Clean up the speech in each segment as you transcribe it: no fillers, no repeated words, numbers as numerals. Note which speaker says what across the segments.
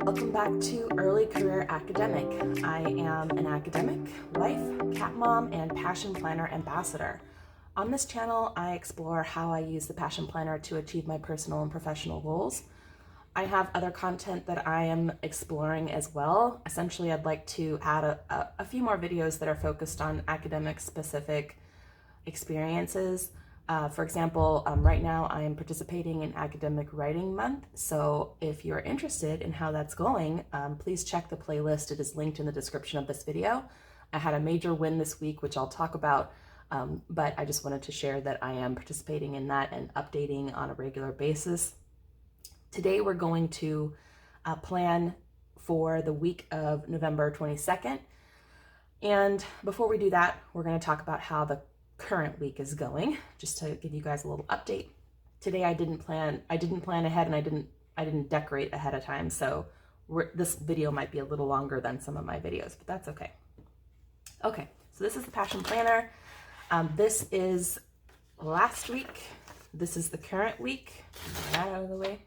Speaker 1: Welcome back to Early Career Academic. I am an academic, wife, cat mom, and Passion Planner ambassador. On this channel, I explore how I use the Passion Planner to achieve my personal and professional goals. I have other content that I am exploring as well. Essentially, I'd like to add a few more videos that are focused on academic-specific experiences. For example, right now I am participating in Academic Writing Month, so if you're interested in how that's going, please check the playlist. It is linked in the description of this video. I had a major win this week, which I'll talk about, but I just wanted to share that I am participating in that and updating on a regular basis. Today we're going to plan for the week of November 22nd, and before we do that, we're going to talk about how the current week is going, just to give you guys a little update. Today I didn't plan ahead, and I didn't decorate ahead of time, so this video might be a little longer than some of my videos, but that's okay. Okay, so this is the Passion Planner. This is last week. This is the current week. Get that out of the way.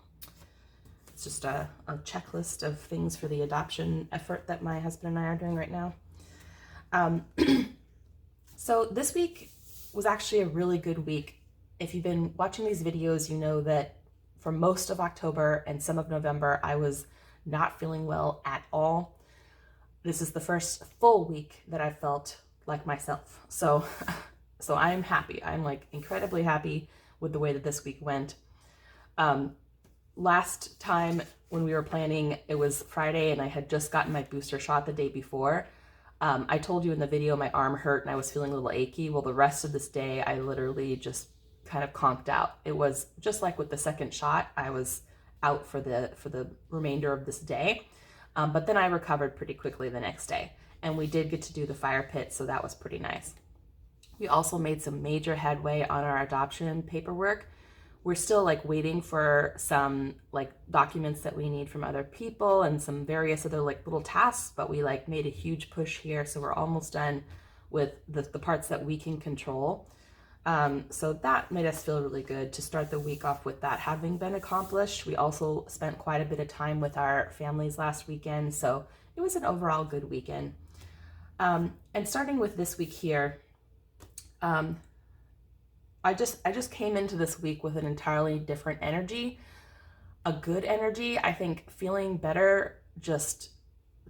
Speaker 1: It's just a checklist of things for the adoption effort that my husband and I are doing right now. So this week was actually a really good week. If you've been watching these videos, you know that for most of October and some of November, I was not feeling well at all. This is the first full week that I felt like myself. So I'm happy. I'm like incredibly happy with the way that this week went. Last time when we were planning, it was Friday and I had just gotten my booster shot the day before. I told you in the video my arm hurt and I was feeling a little achy. Well, the rest of this day, I literally just kind of conked out. It was just like with the second shot, I was out for the remainder of this day. But then I recovered pretty quickly the next day. And we did get to do the fire pit, so that was pretty nice. We also made some major headway on our adoption paperwork. We're still like waiting for some like documents that we need from other people and some various other like little tasks, but we like made a huge push here. So we're almost done with the parts that we can control. So that made us feel really good to start the week off with that having been accomplished. We also spent quite a bit of time with our families last weekend. So it was an overall good weekend. And starting with this week here, I just came into this week with an entirely different energy, a good energy. I think feeling better just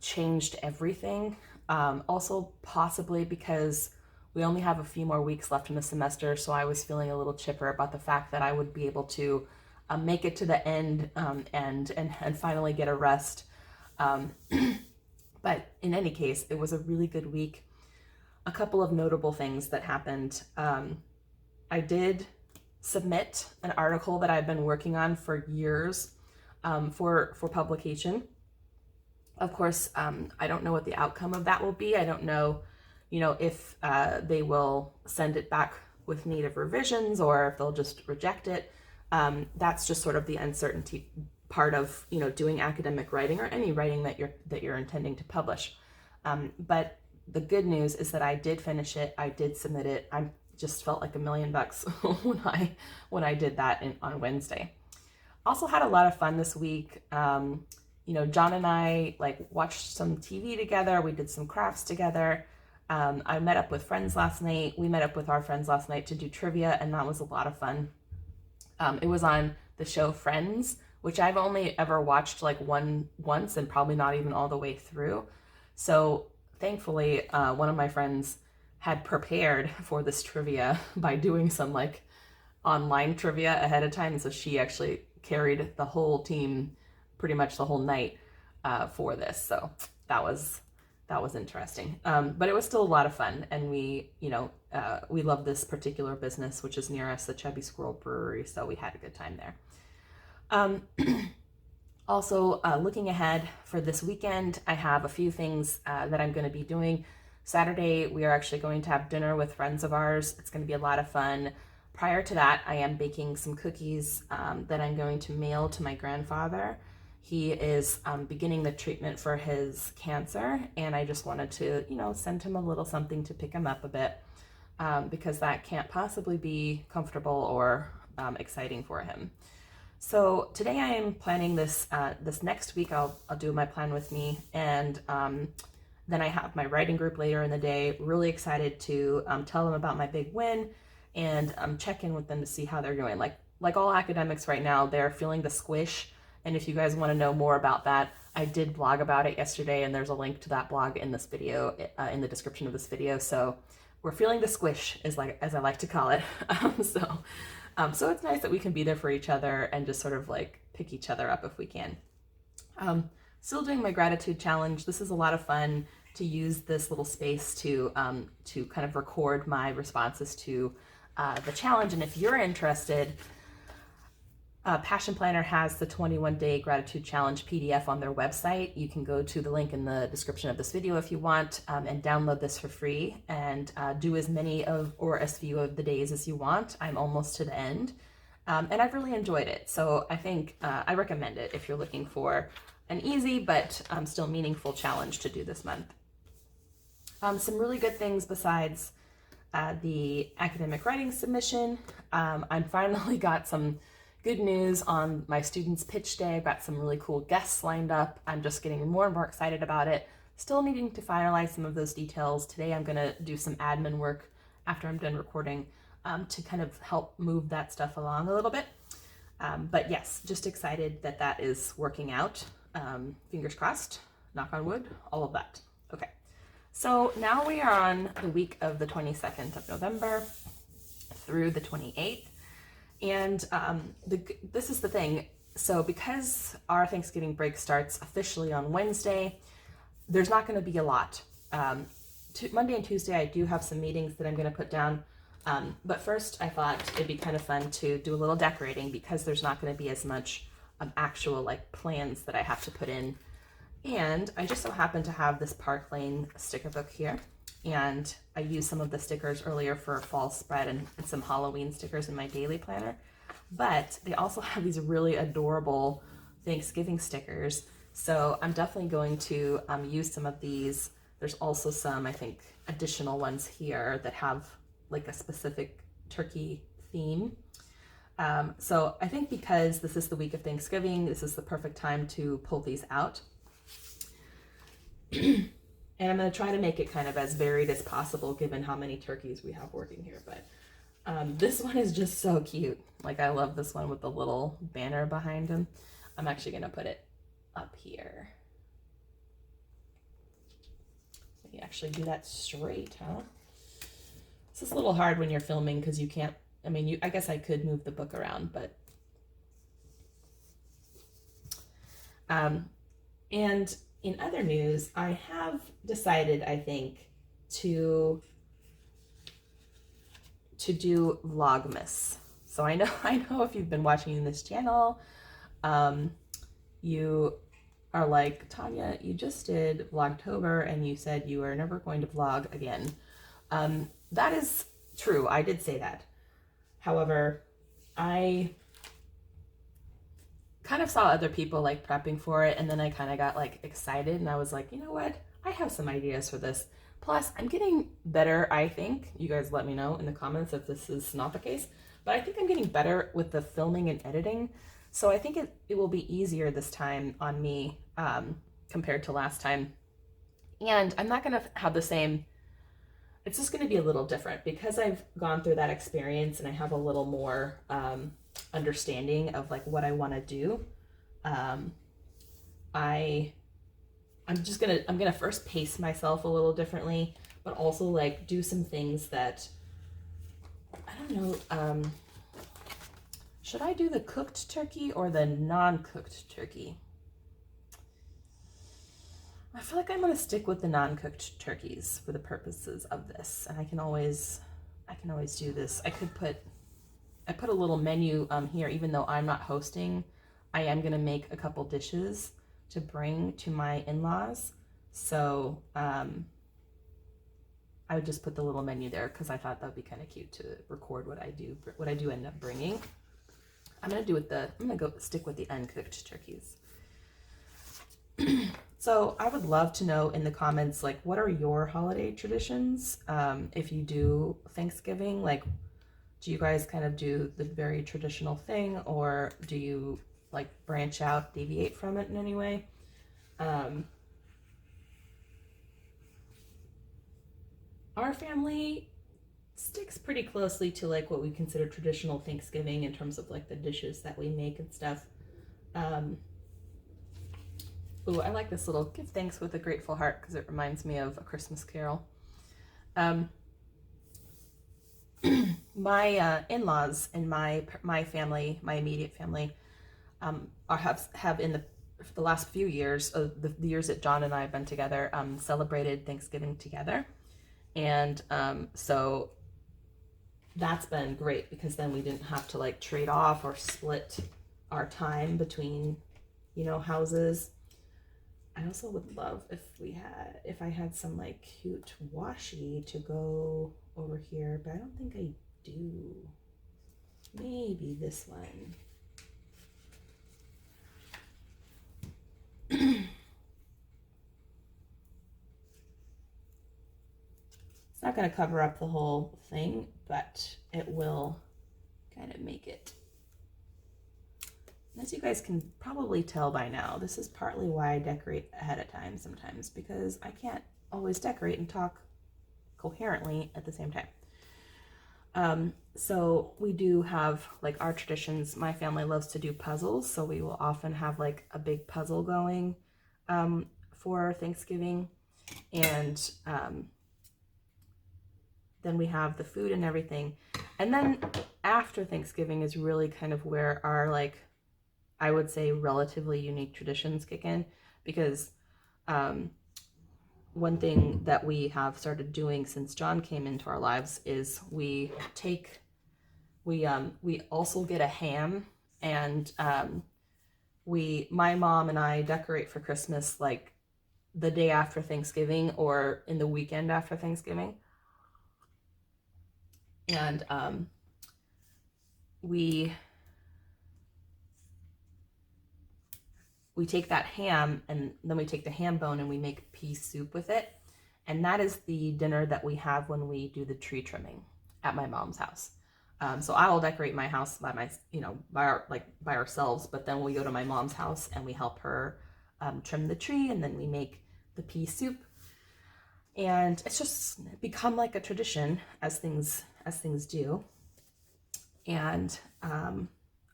Speaker 1: changed everything. Also possibly because we only have a few more weeks left in the semester, so I was feeling a little chipper about the fact that I would be able to make it to the end and finally get a rest. But in any case, it was a really good week. A couple of notable things that happened. I did submit an article that I've been working on for years for publication. Of course, I don't know what the outcome of that will be. I don't know, if they will send it back with native revisions or if they'll just reject it. That's just sort of the uncertainty part of, doing academic writing or any writing that you're intending to publish. But the good news is that I did finish it. I did submit it. I just felt like $1 million when I did that on Wednesday. Also had a lot of fun this week. John and I like watched some TV together. We did some crafts together. I met up with friends last night. We met up with our friends last night to do trivia, and that was a lot of fun. It was on the show Friends, which I've only ever watched like once and probably not even all the way through. So thankfully, one of my friends had prepared for this trivia by doing some like online trivia ahead of time. So she actually carried the whole team pretty much the whole night for this. So that was interesting. But it was still a lot of fun. And we love this particular business, which is near us, the Chubby Squirrel Brewery. So we had a good time there. Also, looking ahead for this weekend, I have a few things that I'm going to be doing. Saturday, we are actually going to have dinner with friends of ours. It's going to be a lot of fun. Prior to that, I am baking some cookies that I'm going to mail to my grandfather. He is beginning the treatment for his cancer, and I just wanted to, send him a little something to pick him up a bit because that can't possibly be comfortable or exciting for him. So today I am planning this, this next week I'll do my plan with me, and then I have my writing group later in the day. Really excited to tell them about my big win and check in with them to see how they're doing. Like all academics right now, they're feeling the squish. And if you guys want to know more about that, I did blog about it yesterday, and there's a link to that blog in this video, in the description of this video. So we're feeling the squish, as I like to call it. So it's nice that we can be there for each other and just sort of like pick each other up if we can. Still doing my gratitude challenge. This is a lot of fun to use this little space to kind of record my responses to the challenge. And if you're interested, Passion Planner has the 21-day gratitude challenge PDF on their website. You can go to the link in the description of this video if you want, and download this for free, and do as many or as few of the days as you want. I'm almost to the end, and I've really enjoyed it. So I think I recommend it if you're looking for an easy but still meaningful challenge to do this month. Some really good things besides the academic writing submission. I finally got some good news on my students' pitch day. I've got some really cool guests lined up. I'm just getting more and more excited about it. Still needing to finalize some of those details. Today I'm gonna do some admin work after I'm done recording to kind of help move that stuff along a little bit. But yes, just excited that that is working out. Fingers crossed, knock on wood, all of that. Okay, so now we are on the week of the 22nd of November through the 28th. And this is the thing. So because our Thanksgiving break starts officially on Wednesday, there's not going to be a lot. Monday and Tuesday, I do have some meetings that I'm going to put down. But first, I thought it'd be kind of fun to do a little decorating because there's not going to be as much actual like plans that I have to put in. And I just so happen to have this Park Lane sticker book here. And I used some of the stickers earlier for a fall spread and some Halloween stickers in my daily planner. But they also have these really adorable Thanksgiving stickers. So I'm definitely going to use some of these. There's also some, I think, additional ones here that have like a specific turkey theme. So I think because this is the week of Thanksgiving, this is the perfect time to pull these out. And I'm going to try to make it kind of as varied as possible given how many turkeys we have working here. But this one is just so cute. Like, I love this one with the little banner behind him. I'm actually going to put it up here. Maybe actually do that straight, huh? This is a little hard when you're filming because you can't, I mean, I guess I could move the book around, but... And in other news, I have decided, I think, to do Vlogmas. So I know if you've been watching this channel, you are like, Tanya, you just did Vlogtober and you said you are never going to vlog again. That is true. I did say that. However, I kind of saw other people like prepping for it, and then I kind of got like excited, and I was like, you know what? I have some ideas for this. Plus, I'm getting better, I think. You guys let me know in the comments if this is not the case. But I think I'm getting better with the filming and editing. So I think it will be easier this time on me compared to last time. And I'm not going to have the same... It's just going to be a little different because I've gone through that experience and I have a little more understanding of like what I want to do. I'm gonna first pace myself a little differently, but also like do some things that I don't know. Should I do the cooked turkey or the non-cooked turkey? I feel like I'm gonna stick with the non-cooked turkeys for the purposes of this, and I can always do this. I put a little menu here, even though I'm not hosting. I am gonna make a couple dishes to bring to my in-laws. So I would just put the little menu there because I thought that would be kind of cute to record what I do end up bringing. I'm gonna go stick with the uncooked turkeys. So I would love to know in the comments, like, what are your holiday traditions? If you do Thanksgiving, like, Do you guys kind of do the very traditional thing, or do you like branch out, deviate from it in any way? Our family sticks pretty closely to like what we consider traditional Thanksgiving in terms of like the dishes that we make and stuff. Ooh, I like this little give thanks with a grateful heart because it reminds me of A Christmas Carol. My in-laws and my family, my immediate family, have in the last few years, the years that John and I have been together, celebrated Thanksgiving together, and so that's been great because then we didn't have to like trade off or split our time between, you know, houses. I also would love if I had some like cute washi to go over here, but I don't think I do. Maybe this one. It's not going to cover up the whole thing, but it will kind of make it. As you guys can probably tell by now, this is partly why I decorate ahead of time sometimes, because I can't always decorate and talk coherently at the same time. So we do have like our traditions. My family loves to do puzzles, so we will often have like a big puzzle going for Thanksgiving, and then we have the food and everything. And then after Thanksgiving is really kind of where our, like, I would say relatively unique traditions kick in, because one thing that we have started doing since John came into our lives is we also get a ham, and my mom and I decorate for Christmas like the day after Thanksgiving or in the weekend after Thanksgiving. And we take that ham, and then we take the ham bone and we make pea soup with it. And that is the dinner that we have when we do the tree trimming at my mom's house. So I will decorate my house by ourselves, but then we go to my mom's house and we help her trim the tree, and then we make the pea soup. And it's just become like a tradition as things do. And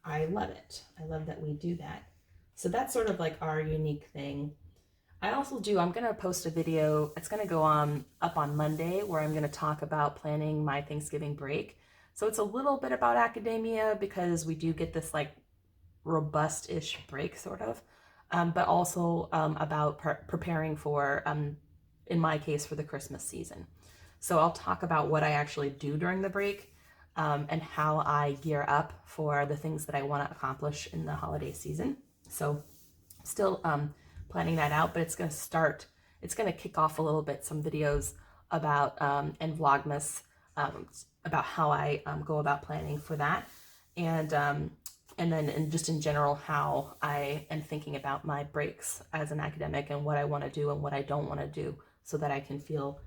Speaker 1: I love it. I love that we do that. So that's sort of like our unique thing. I'm going to post a video. It's going to go up on Monday, where I'm going to talk about planning my Thanksgiving break. So it's a little bit about academia because we do get this like robust-ish break sort of, but also about preparing for, in my case, for the Christmas season. So I'll talk about what I actually do during the break, and how I gear up for the things that I want to accomplish in the holiday season. So still planning that out, but it's going to kick off a little bit some videos about, and Vlogmas, about how I go about planning for that. And then just in general, how I am thinking about my breaks as an academic and what I want to do and what I don't want to do, so that I can feel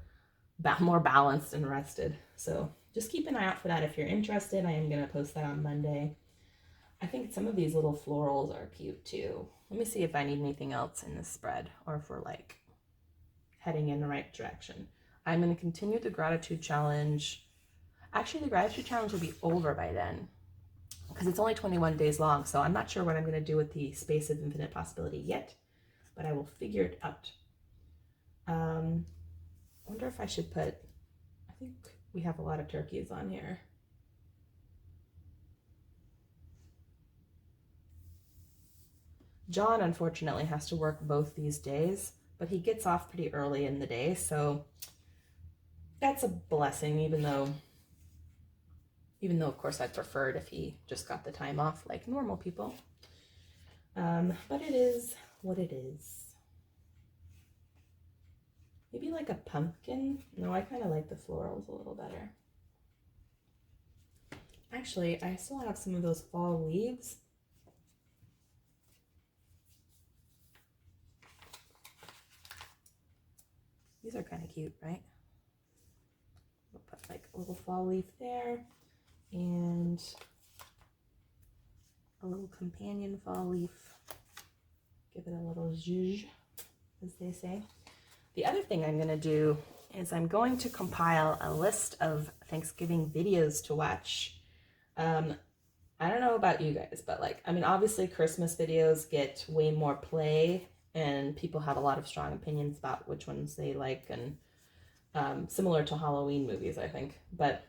Speaker 1: more balanced and rested. So just keep an eye out for that if you're interested. I am going to post that on Monday. I think some of these little florals are cute too. Let me see if I need anything else in this spread, or if we're like heading in the right direction. I'm going to continue the gratitude challenge. Actually, the gratitude challenge will be over by then, because it's only 21 days long. So I'm not sure what I'm going to do with the space of infinite possibility yet, but I will figure it out. I wonder if I should put, I think we have a lot of turkeys on here. John, unfortunately, has to work both these days, but he gets off pretty early in the day, so that's a blessing, even though, of course, I'd prefer it if he just got the time off like normal people. But it is what it is. Maybe like a pumpkin. No, I kind of like the florals a little better. Actually, I still have some of those fall leaves. These are kind of cute, right? We'll put like a little fall leaf there. and a little companion fall leaf. Give it a little zhuzh, as they say. The other thing I'm going to do is I'm going to compile a list of Thanksgiving videos to watch. I don't know about you guys, but like, I mean, obviously Christmas videos get way more play and people have a lot of strong opinions about which ones they like, and similar to Halloween movies, I think. But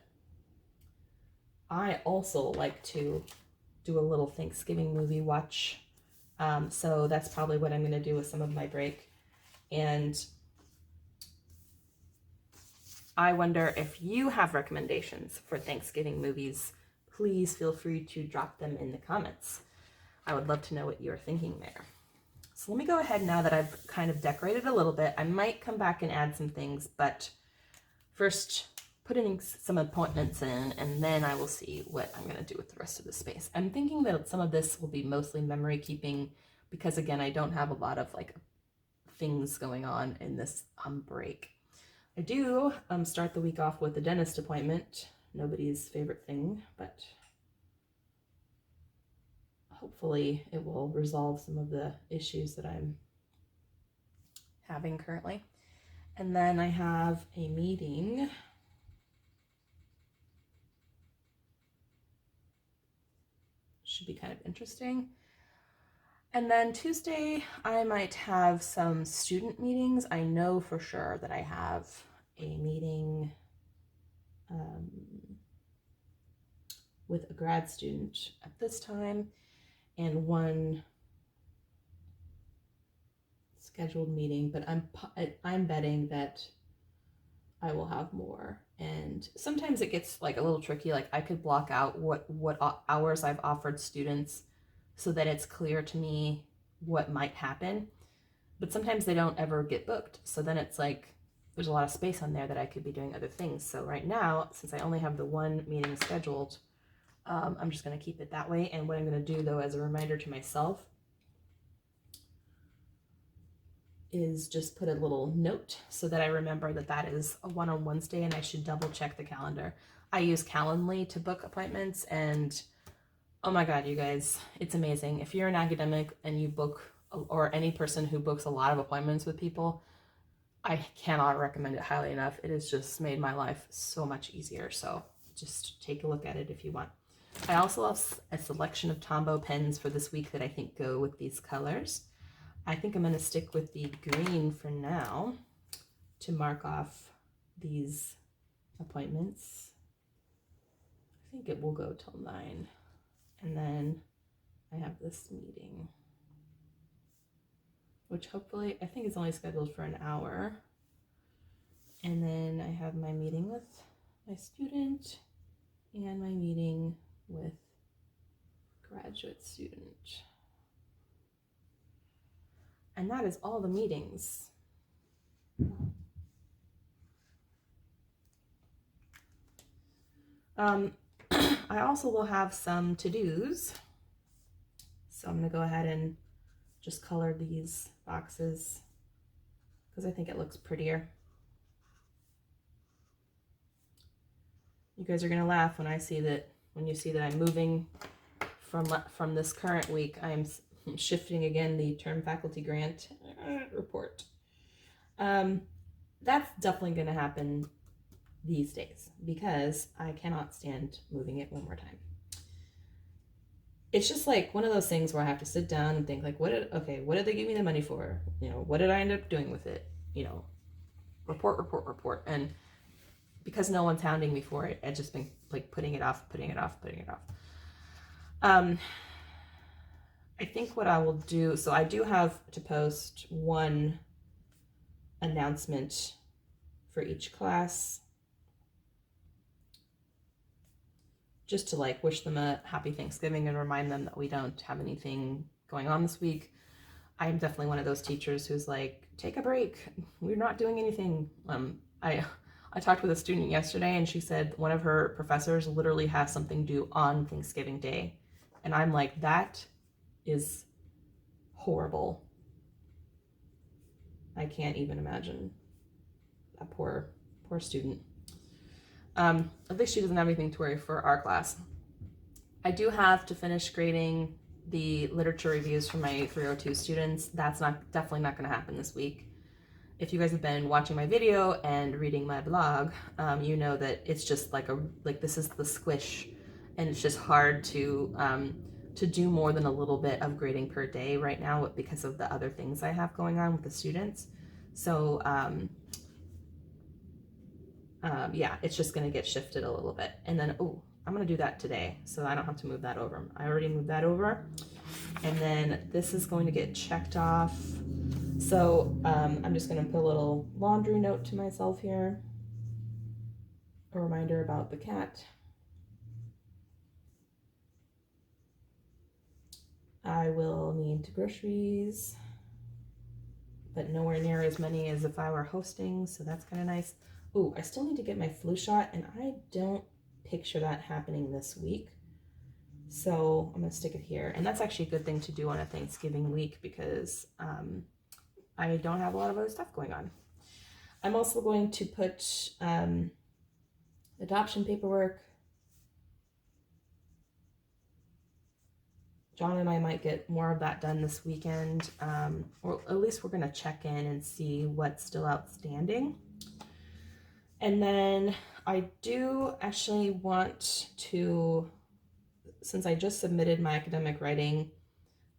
Speaker 1: I also like to do a little Thanksgiving movie watch. So that's probably what I'm going to do with some of my break. And I wonder if you have recommendations for Thanksgiving movies. Please feel free to drop them in the comments. I would love to know what you're thinking there. So let me go ahead now that I've kind of decorated a little bit. I might come back and add some things, but first putting some appointments in, and then I will see what I'm going to do with the rest of the space. I'm thinking that some of this will be mostly memory keeping because, again, I don't have a lot of like things going on in this break. I do start the week off with a dentist appointment. Nobody's favorite thing, but hopefully it will resolve some of the issues that I'm having currently. And then I have a meeting should be kind of interesting. And then Tuesday, I might have some student meetings. I know for sure that I have a meeting with a grad student at this time and one scheduled meeting, but I'm betting that I will have more. And sometimes it gets like a little tricky. Like I could block out what hours I've offered students so that it's clear to me what might happen. But sometimes they don't ever get booked. So then it's like there's a lot of space on there that I could be doing other things. So right now, since I only have the one meeting scheduled, I'm just going to keep it that way. And what I'm going to do, though, as a reminder to myself, is just put a little note so that I remember that that is a one on Wednesday and I should double check the calendar. I use Calendly to book appointments, and oh my God, you guys, it's amazing. If you're an academic and you book, or any person who books a lot of appointments with people, I cannot recommend it highly enough. It has just made my life so much easier. So just take a look at it if you want. I also have a selection of Tombow pens for this week that I think go with these colors. I think I'm going to stick with the green for now to mark off these appointments. I think it will go till 9. And then I have this meeting, which hopefully I think is only scheduled for an hour. And then I have my meeting with my student and my meeting with graduate student. And that is all the meetings. I also will have some to-dos. So I'm going to go ahead and just color these boxes because I think it looks prettier. You guys are going to laugh when you see that I'm moving from this current week. I'm shifting again the term faculty grant report. That's definitely going to happen these days because I cannot stand moving it one more time. It's just like one of those things where I have to sit down and think like, what did they give me the money for? What did I end up doing with it? Report. And because no one's hounding me for it, I've just been like putting it off. I think what I will do, so I do have to post one announcement for each class just to like wish them a happy Thanksgiving and remind them that we don't have anything going on this week. I'm definitely one of those teachers who's like, take a break. We're not doing anything. I talked with a student yesterday and she said one of her professors literally has something due on Thanksgiving Day. And I'm like, that is horrible. I can't even imagine that poor student. At least she doesn't have anything to worry for our class. I do have to finish grading the literature reviews for my 302 students. That's definitely not going to happen this week. If you guys have been watching my video and reading my blog, you know that it's just like this is the squish, and it's just hard to do more than a little bit of grading per day right now because of the other things I have going on with the students. So yeah, it's just going to get shifted a little bit. And then, I'm going to do that today, so I don't have to move that over. I already moved that over. And then this is going to get checked off. So I'm just going to put a little laundry note to myself here. A reminder about the cat. I will need groceries, but nowhere near as many as if I were hosting, so that's kind of nice. I still need to get my flu shot, and I don't picture that happening this week. So I'm going to stick it here. And that's actually a good thing to do on a Thanksgiving week because I don't have a lot of other stuff going on. I'm also going to put adoption paperwork. John and I might get more of that done this weekend, or at least we're going to check in and see what's still outstanding. And then I do actually want to, since I just submitted my academic writing,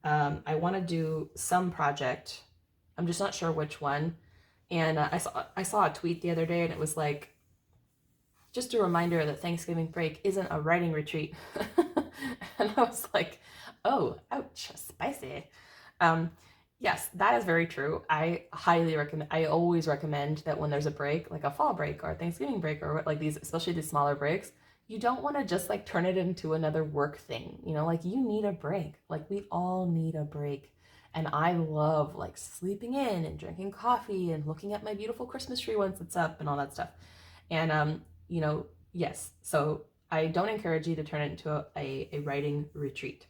Speaker 1: I want to do some project. I'm just not sure which one. And I saw a tweet the other day, and it was like, just a reminder that Thanksgiving break isn't a writing retreat. And I was like, oh, ouch, spicy. Yes, that is very true. I always recommend that when there's a break, like a fall break or a Thanksgiving break or like these, especially these smaller breaks, you don't want to just like turn it into another work thing. Like you need a break. Like we all need a break. And I love like sleeping in and drinking coffee and looking at my beautiful Christmas tree once it's up and all that stuff. And, yes, so I don't encourage you to turn it into a writing retreat.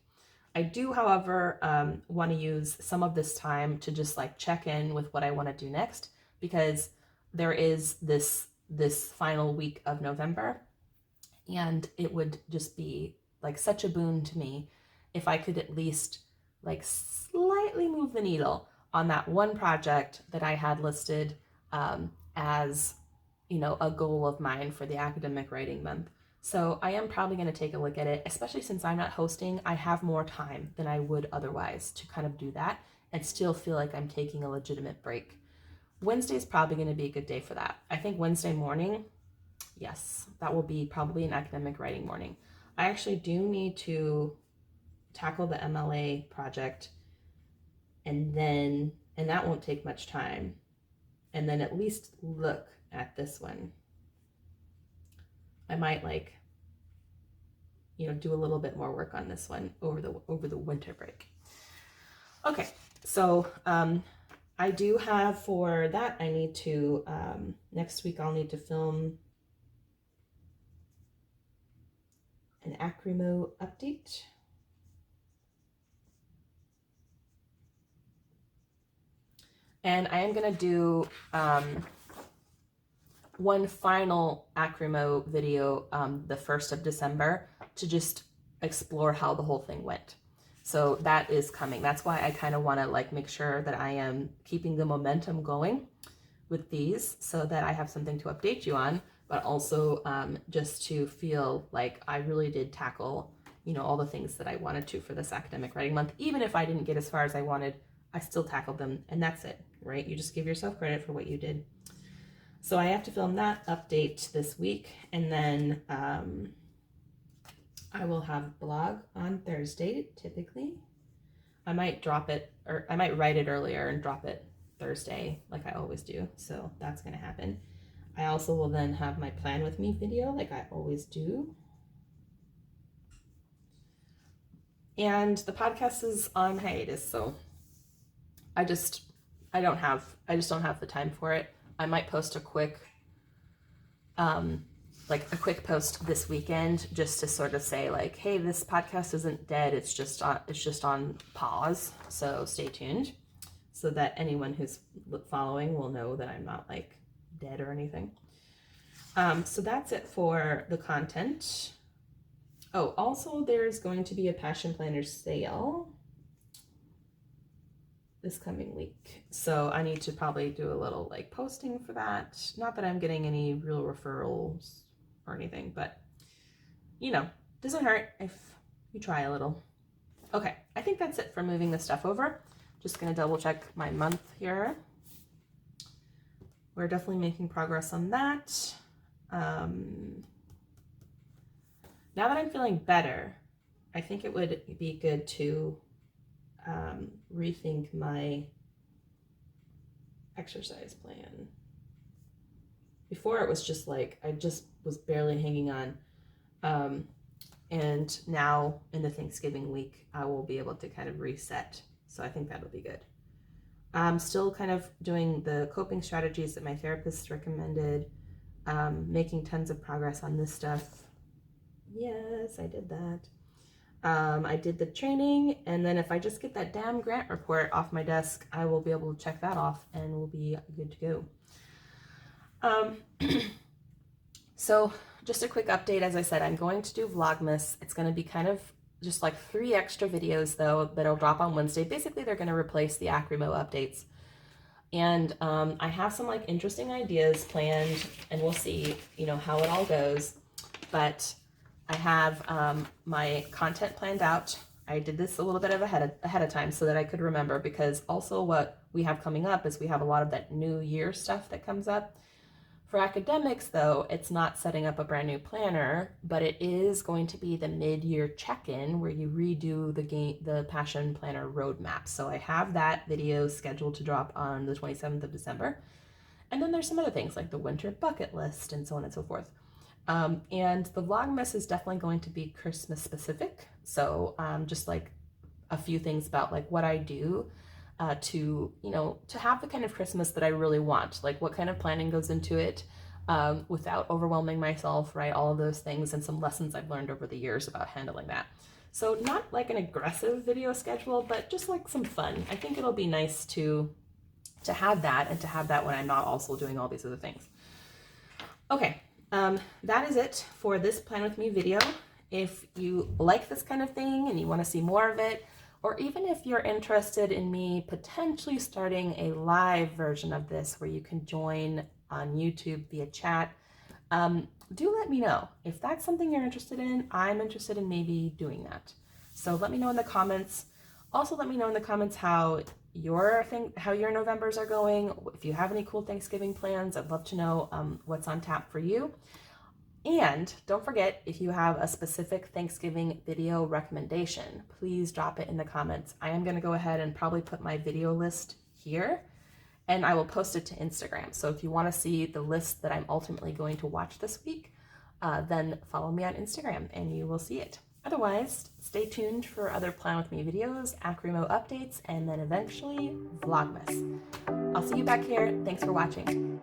Speaker 1: I do, however, want to use some of this time to just like check in with what I want to do next, because there is this final week of November, and it would just be like such a boon to me if I could at least like slightly move the needle on that one project that I had listed as, a goal of mine for the academic writing month. So I am probably going to take a look at it, especially since I'm not hosting. I have more time than I would otherwise to kind of do that and still feel like I'm taking a legitimate break. Wednesday is probably going to be a good day for that. I think Wednesday morning, yes, that will be probably an academic writing morning. I actually do need to tackle the MLA project, and that won't take much time. And then at least look at this one. I might do a little bit more work on this one over the winter break. Okay, so I do have for that, I need to, next week I'll need to film an Acrymo update. And I am going to do one final Acrymo video the 1st of December to just explore how the whole thing went. So that is coming. That's why I kind of want to like make sure that I am keeping the momentum going with these so that I have something to update you on, but also just to feel like I really did tackle, all the things that I wanted to for this academic writing month. Even if I didn't get as far as I wanted, I still tackled them, and that's it, right? You just give yourself credit for what you did. So I have to film that update this week, and then I will have blog on Thursday, typically. I might drop it, or I might write it earlier and drop it Thursday, like I always do. So that's going to happen. I also will then have my plan with me video, like I always do. And the podcast is on hiatus, so I just don't have the time for it. I might post a quick post this weekend just to sort of say like, hey, this podcast isn't dead. It's just on pause. So stay tuned so that anyone who's following will know that I'm not like dead or anything. So that's it for the content. Oh, also there's going to be a Passion Planner sale this coming week. So I need to probably do a little like posting for that. Not that I'm getting any real referrals or anything, but you know, doesn't hurt if you try a little. Okay, I think that's it for moving the stuff over. Just gonna double check my month here. We're definitely making progress on that. Now that I'm feeling better, I think it would be good to rethink my exercise plan. Before it was just like, I just was barely hanging on. And now in the Thanksgiving week, I will be able to kind of reset. So I think that'll be good. I'm still kind of doing the coping strategies that my therapist recommended, making tons of progress on this stuff. Yes, I did that. I did the training, and then if I just get that damn grant report off my desk, I will be able to check that off and we'll be good to go. So just a quick update. As I said, I'm going to do Vlogmas. It's going to be kind of just like 3 extra videos though that'll drop on Wednesday. Basically, they're going to replace the Acrymo updates. And I have some like interesting ideas planned, and we'll see, you know, how it all goes. But I have my content planned out. I did this a little bit of ahead of time so that I could remember, because also what we have coming up is we have a lot of that new year stuff that comes up. For academics though, it's not setting up a brand new planner, but it is going to be the mid-year check-in where you redo the Passion Planner roadmap. So I have that video scheduled to drop on the 27th of December. And then there's some other things like the winter bucket list and so on and so forth. And the Vlogmas is definitely going to be Christmas specific. So just like a few things about like what I do to, you know, to have the kind of Christmas that I really want, like what kind of planning goes into it without overwhelming myself, right? All of those things, and some lessons I've learned over the years about handling that. So not like an aggressive video schedule, but just like some fun. I think it'll be nice to have that, and to have that when I'm not also doing all these other things. Okay. That is it for this Plan With Me video. If you like this kind of thing and you want to see more of it, or even if you're interested in me potentially starting a live version of this where you can join on YouTube via chat, do let me know. If that's something you're interested in, I'm interested in maybe doing that. So let me know in the comments. Also let me know in the comments how your Novembers are going. If you have any cool Thanksgiving plans, I'd love to know what's on tap for you. And don't forget, if you have a specific Thanksgiving video recommendation, please drop it in the comments. I am going to go ahead and probably put my video list here, and I will post it to Instagram. So if you want to see the list that I'm ultimately going to watch this week, then follow me on Instagram and you will see it. Otherwise, stay tuned for other Plan With Me videos, Acrymo updates, and then eventually Vlogmas. I'll see you back here. Thanks for watching.